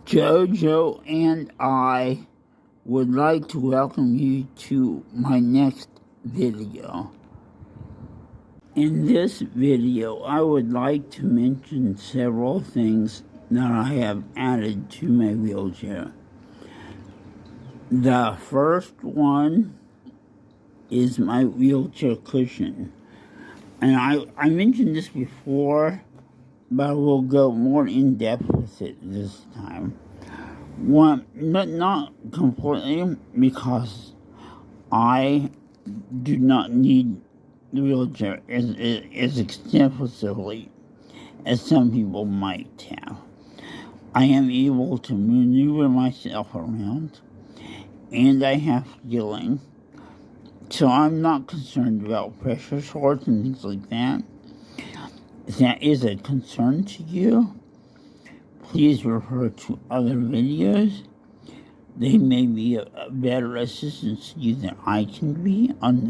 Jojo and I would like to welcome you to my next video. In this video, I would like to mention several things that I have added to my wheelchair. The first one is my wheelchair cushion. And I mentioned this before, but we'll go more in depth with it this time. One, but not completely, because I do not need the wheelchair as extensively as some people might have. I am able to maneuver myself around, and I have healing, so I'm not concerned about pressure sores and things like that. If that is a concern to you, please refer to other videos. They may be a better assistance to you than I can be on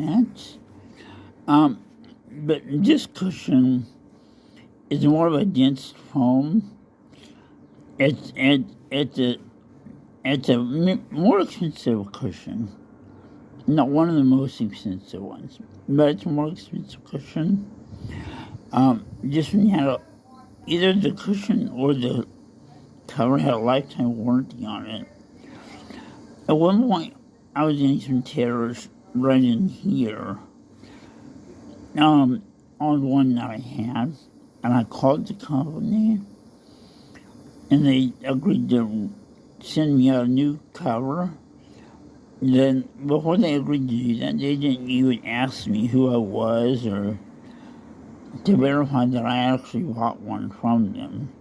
that. But this cushion is more of a dense foam. It's a more expensive cushion. Not one of the most expensive ones, but it's a more expensive cushion. Just when you had either the cushion or the cover had a lifetime warranty on it. At one point, I was getting some tears right in here, on one that I had, and I called the company, and they agreed to send me a new cover. Then, before they agreed to do that, they didn't even ask me who I was or to verify that I actually bought one from them.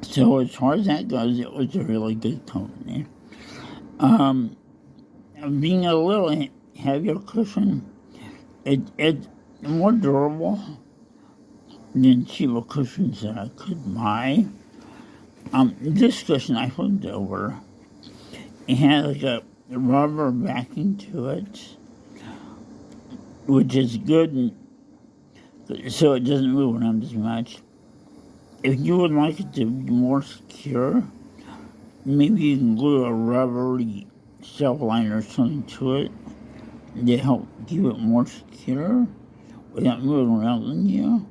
So as far as that goes, it was a really good company. Being a little heavier cushion, it's more durable than cheaper cushions that I could buy. This cushion I flipped over. It had like a rubber backing to it, which is good, so it doesn't move around as much. If you would like it to be more secure, maybe you can glue a rubbery shelf liner or something to it to help keep it more secure without moving around on you.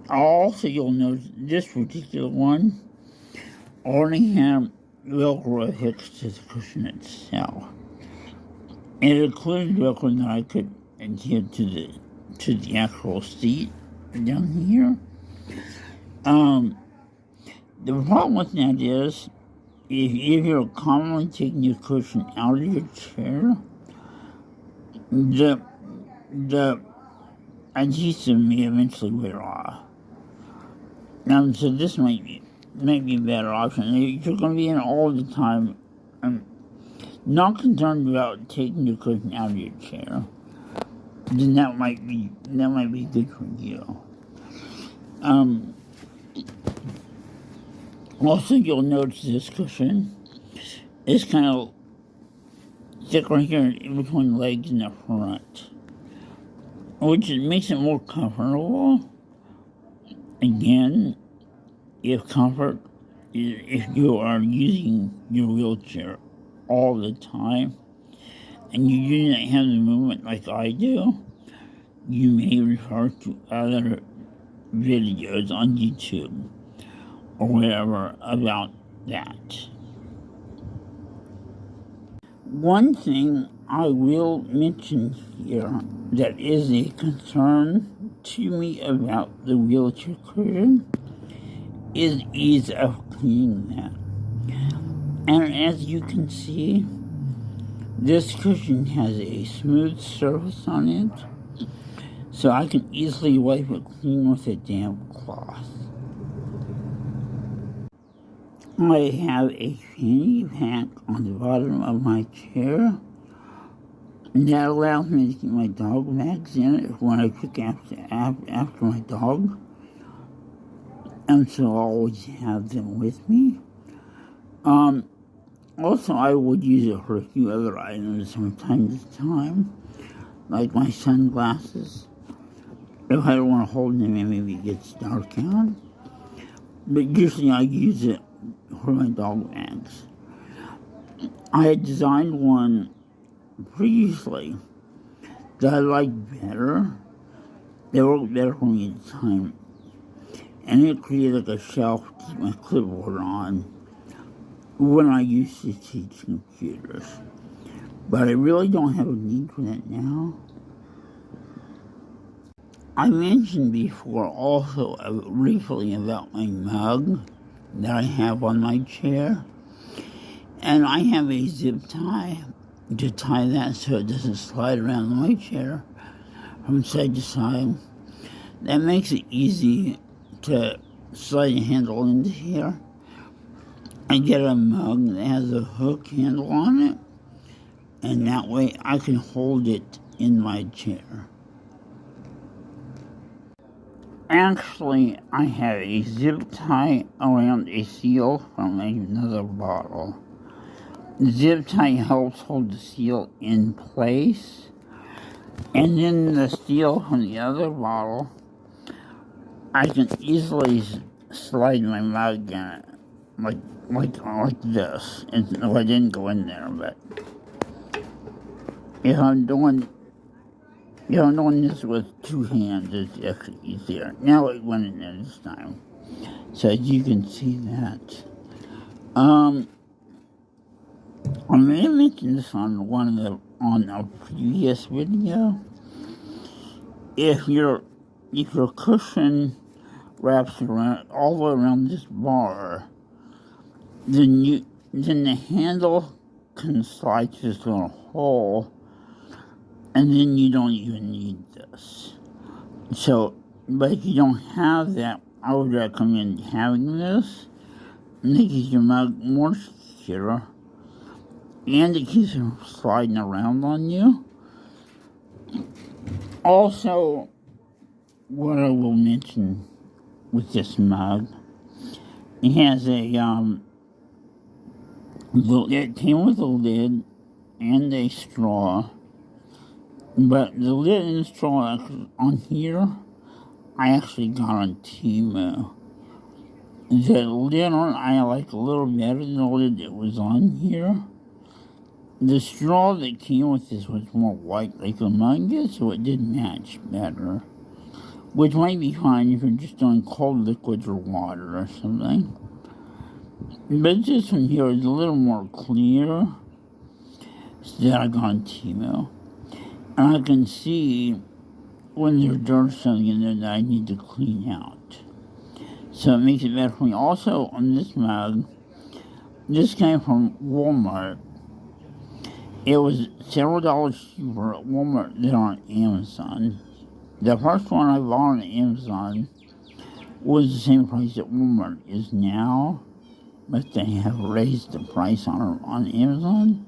Also, you'll notice this particular one only had Velcro affixed to the cushion itself. And it included Velcro that I could adhere to the actual seat down here. The problem with that is, if you're commonly taking your cushion out of your chair, the adhesive may eventually wear off. So this might be a better option. If you're going to be in all the time, I'm not concerned about taking your cushion out of your chair, then that might be good for you. Also, you'll notice this cushion is kind of thick right here in between the legs and the front, which makes it more comfortable. Again, if you are using your wheelchair all the time and you do not have the movement like I do, you may refer to other videos on YouTube or wherever about that. One thing I will mention here that is a concern to me about the wheelchair cushion is ease of cleaning that. And as you can see, this cushion has a smooth surface on it, so I can easily wipe it clean with a damp cloth. I have a fanny pack on the bottom of my chair, and that allows me to keep my dog bags in it when I pick after my dog. And so I always have them with me. Also, I would use it for a few other items from time to time, like my sunglasses. If I don't want to hold them and maybe it gets dark out. but usually I use it for my dog bags. I had designed one previously that I liked better. They worked better for me at the time. And it created like a shelf to keep my clipboard on when I used to teach computers. But I really don't have a need for that now. I mentioned before also briefly about my mug that I have on my chair. And I have a zip tie to tie that so it doesn't slide around my chair from side to side. That makes it easy to slide the handle into here. I get a mug that has a hook handle on it, and that way I can hold it in my chair. Actually, I have a zip tie around a seal from another bottle. The zip tie helps hold the seal in place, and then the seal from the other bottle, I can easily slide my mug in it, like this. Well, I didn't go in there, but if I'm doing this with two hands, it's actually easier. Now it went in there this time, so you can see that. I may have mentioned this on a previous video. If your cushion wraps around all the way around this bar, then the handle can slide through this little hole, and then you don't even need this. So, but if you don't have that, I would recommend having this. And it keeps your mug more secure, and it keeps it from sliding around on you. Also, what I will mention with this mug, it has it came with a lid and a straw, but the lid and the straw on here, I actually got on Temu. The lid on I like a little better than the lid that was on here. The straw that came with this was more white like the mug is, so it did match better. Which might be fine if you're just doing cold liquids or water or something. But this one here is a little more clear, so that I got on Temu. And I can see when there's dirt or something in there that I need to clean out. So it makes it better for me. Also, on this mug, this came from Walmart. It was several dollars cheaper at Walmart than on Amazon. The first one I bought on Amazon was the same price that Walmart is now, but they have raised the price on Amazon.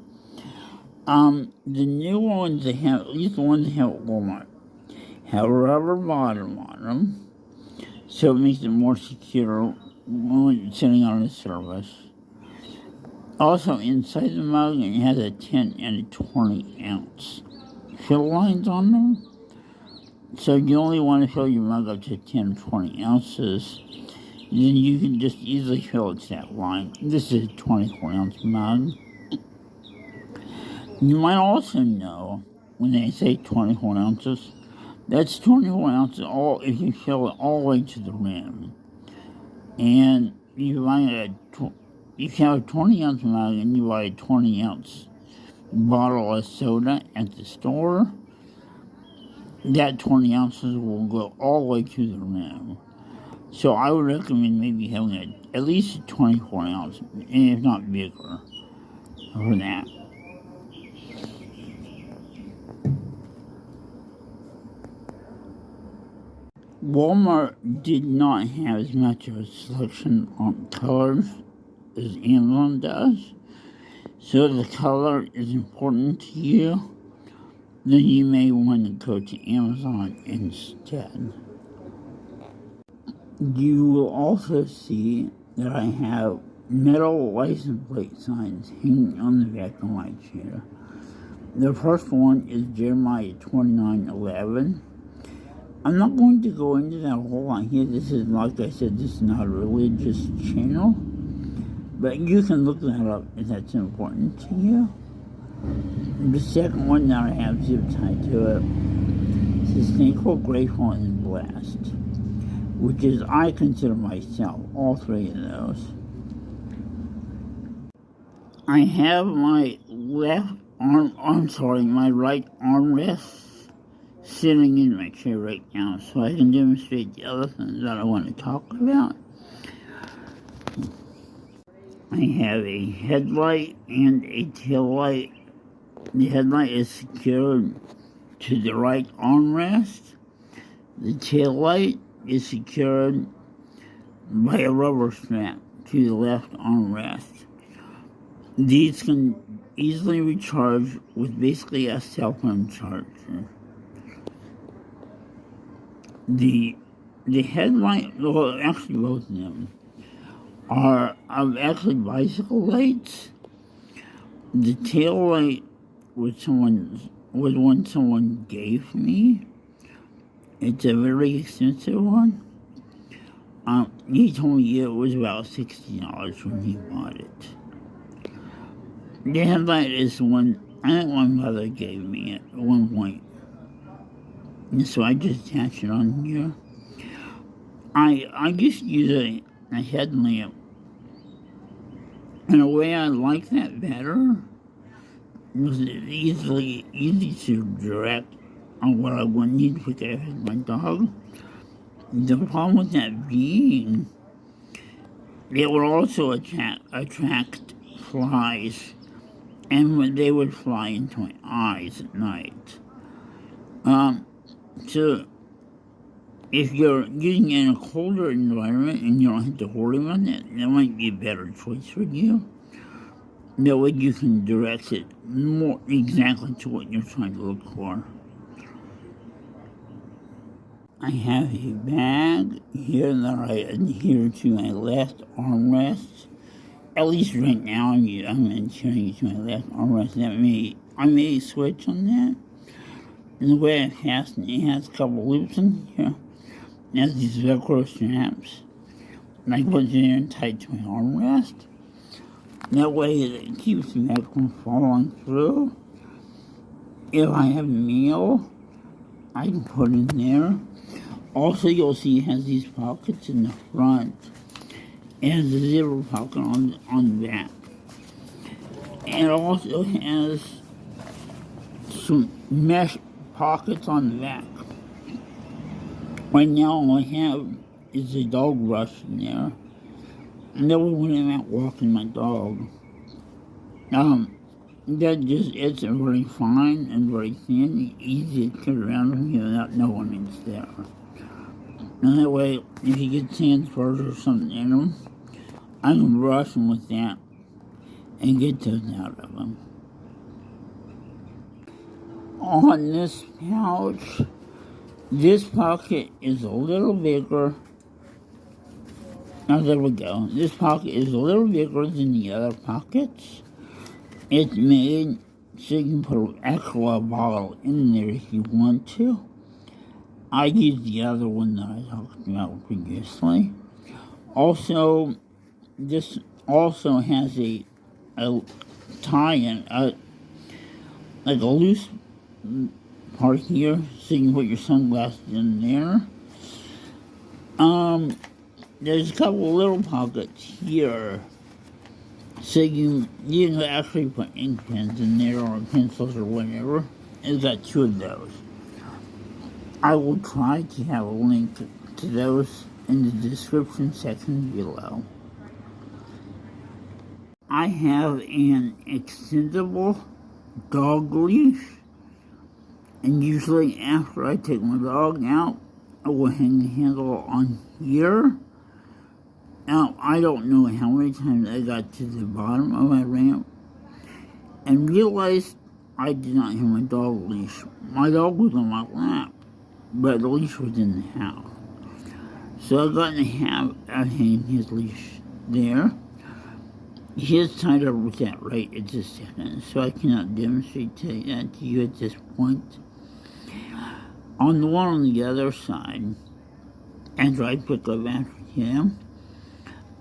The new ones they have, at least the ones they have at Walmart, have a rubber bottom on them, so it makes it more secure when it's sitting on a surface. Also, inside the mug, it has a 10 and a 20 ounce fill lines on them. So you only want to fill your mug up to 10 or 20 ounces. Then you can just easily fill it to that line. This is a 24-ounce mug. You might also know, when they say 24 ounces, that's 24 ounces if you fill it all the way to the rim. And if you have a 20-ounce mug and you buy a 20-ounce bottle of soda at the store, that 20 ounces will go all the way to the rim. So I would recommend maybe having at least a 24 ounce, and if not bigger, for that. Walmart did not have as much of a selection on colors as Amazon does. So if the color is important to you, then you may want to go to Amazon instead. You will also see that I have metal license plate signs hanging on the back of my chair. The first one is Jeremiah 29:11. I'm not going to go into that whole lot here. This is, like I said, this is not a religious channel. But you can look that up if that's important to you. The second one that I have zip tied to it is thankful, grateful, and blessed, which is, I consider myself all three of those. I have my my right armrest sitting in my chair right now, so I can demonstrate the other things that I want to talk about. I have a headlight and a tail light. The headlight is secured to the right armrest. The tail light is secured by a rubber strap to the left armrest. These can easily recharge with basically a cell phone charger. The headlight, well, actually both of them, are actually bicycle lights. The tail light was one someone gave me. It's a very expensive one. He told me it was about $60 when he bought it. The headlight is one I think my mother gave me at one point. And so I just attach it on here. I just use a headlamp. In a way, I like that better. Because it's easy to direct on what I would need to take care of my dog. The problem with that being, it would also attract flies, and they would fly into my eyes at night. So if you're getting in a colder environment and you don't have to worry about that might be a better choice for you. That way you can direct it more exactly to what you're trying to look for. I have a bag here that I adhere to my left armrest. At least right now, I'm adhering it to my left armrest. I may switch on that. And the way I fasten it has a couple loops in here. It has these Velcro straps. And I put it there and tie it to my armrest. That way it keeps the back from falling through. If I have mail, I can put it in there. Also, you'll see it has these pockets in the front. It has a zipper pocket on the back. And it also has some mesh pockets on the back. Right now, all I have is a dog brush in there. And then when I'm out walking my dog, it's very fine and very thin, easy to get around with me without knowing it's there. And that way, if you get sand spurs or something in them, I can brush them with that and get those out of them. On this pouch, this pocket is a little bigger. Now there we go. This pocket is a little bigger than the other pockets. It's made so you can put an aqua bottle in there if you want to. I use the other one that I talked about previously. Also, this also has a tie-in, like a loose part here, so you can put your sunglasses in there. There's a couple little pockets here, so you can actually put ink pens in there or pencils or whatever. It's got two of those. I will try to have a link to those in the description section below. I have an extendable dog leash, and usually after I take my dog out, I will hang the handle on here. Now, I don't know how many times I got to the bottom of my ramp and realized I did not have my dog leash. My dog was on my lap, but the leash was in the house. So I got in the habit of hanging his leash there. He is tied up with that right at this second, so I cannot demonstrate that to you at this point. On the one on the other side, after I pick up after him,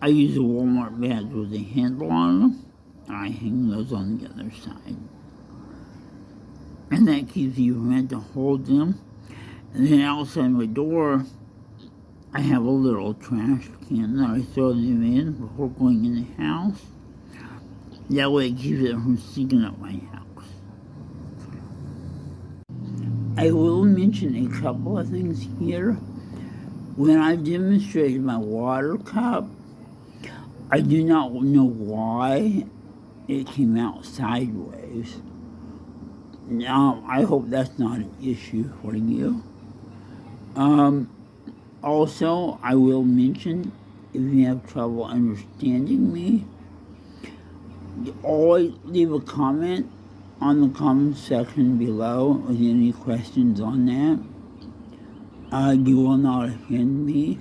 I use a Walmart bag with a handle on them, and I hang those on the other side. And that keeps you from having to hold them. And then outside my door, I have a little trash can that I throw them in before going in the house. That way it keeps it from stinking up my house. I will mention a couple of things here. When I demonstrated my water cup, I do not know why it came out sideways. Now, I hope that's not an issue for you. Also, I will mention, if you have trouble understanding me, always leave a comment on the comment section below with any questions on that. You will not offend me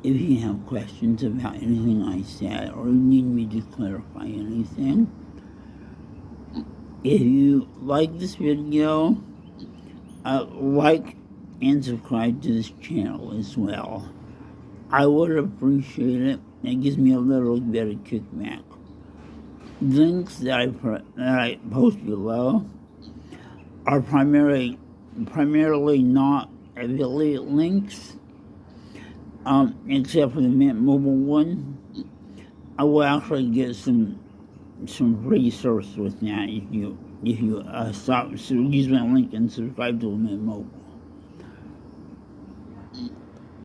if you have questions about anything I said or you need me to clarify anything. If you like this video, like and subscribe to this channel as well. I would appreciate it. It gives me a little bit of kickback. Links that I post below are primarily not affiliate links, except for the Mint Mobile one. I will actually get some free service with that if you use my link and subscribe to the Mint Mobile.